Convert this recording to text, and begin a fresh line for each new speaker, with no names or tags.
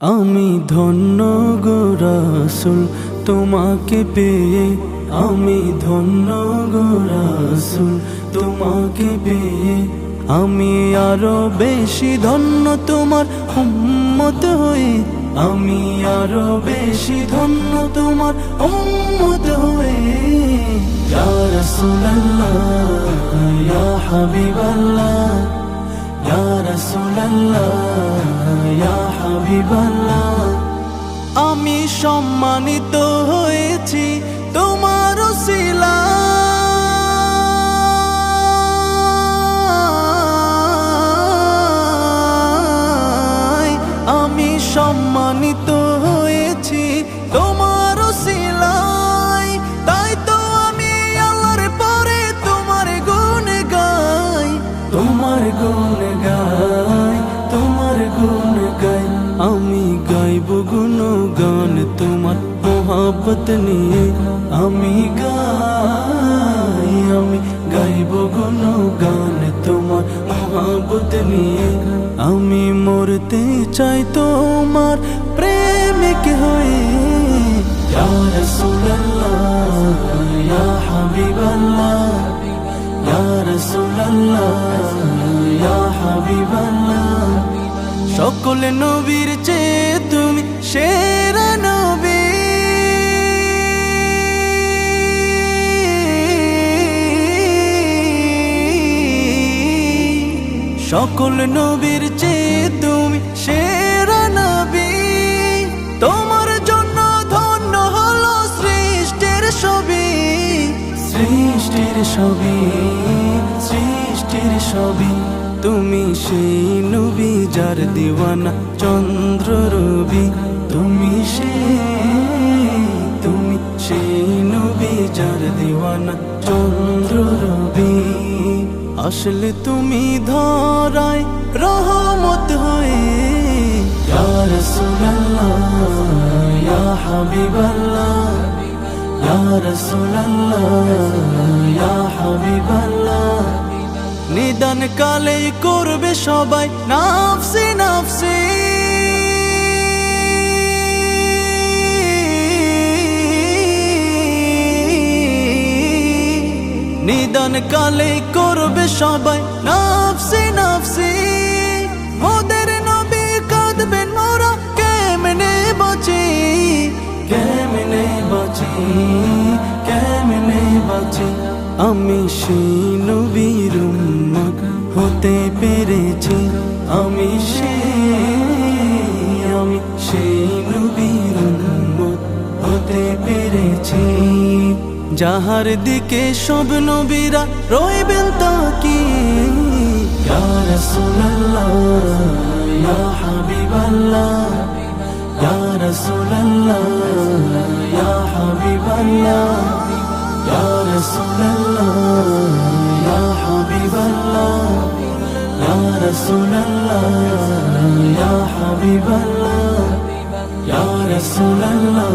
আমি ধন্য গো রাসূল তোমাকে পেয়ে, আমি ধন্য গো রাসূল তোমাকে পেয়ে। আমি আরো বেশি ধন্য তোমার উম্মত হয়ে, আমি আরো বেশি ধন্য তোমার উম্মত হয়ে। ইয়া রাসূলুল্লাহ ইয়া হাবিবাল্লাহ, ইয়া রাসূলুল্লাহ ইয়া হাবিবাল্লাহ। আমি সম্মানিত হয়েছি তোমার উসিলায়, আমি সম্মানিত হয়েছি তোমার উসিলায়। তাই তো আমি আল্লাহর পরে তোমার গুণ গাই, তোমার গুণ গাই, তোমার গুণ গাই। আমি গাইব গুণগান তোমার মোহাব্বত নিয়ে, আমি গাইব গুণগান তোমার মোহাব্বত নিয়ে। আমি মরতে চাই তোমার প্রেমিক হয়ে। ইয়া রাসূলুল্লাহ ইয়া হাবিবাল্লাহ, ইয়া রাসূলুল্লাহ ইয়া হাবিবাল্লাহ। সকল নবীর চেয়ে তুমি সেরা নবী, সকল নবীর চেয়ে তুমি সেরা নবী। তোমার জন্য ধন্য হলো সৃষ্টির সবই, সৃষ্টির সবই, সৃষ্টির সবই। তুমি সেই নবী যার দিওয়ানা চন্দ্র রবি, তুমি সেই নবী যার দিওয়ানা চন্দ্র রবি। আসলে তুমি ধরায় রহমত হয়ে। ইয়া রাসূলুল্লাহ ইয়া হাবিবাল্লাহ, ইয়া রাসূলুল্লাহ ইয়া হাবিবাল্লাহ। নিদান কালে করবে সবাই নাফসি নাফসি, নিদান কালে করবে সবাই নাফসি নাফসি। মোদের নবী কাঁদবেন মোরা কেমনে বাঁচি, কেমনে বাঁচি, কেমনে বাঁচি। আমি সেই নবীর উম্মত হতে পেরেছি, আমি সেই নবীর উম্মত হতে পেরেছি। যাহার দিকে সব নবীরা রইবেন তাকিয়ে। ইয়া রাসূলুল্লাহ ইয়া হাবিবাল্লাহ, ইয়া রাসূলুল্লাহ ইয়া হাবিবাল্লাহ, ইয়া রাসূলুল্লাহ ইয়া হাবিবাল্লাহ, ইয়া রাসূলুল্লাহ ইয়া হাবিবাল্লাহ, ইয়া রাসূলুল্লাহ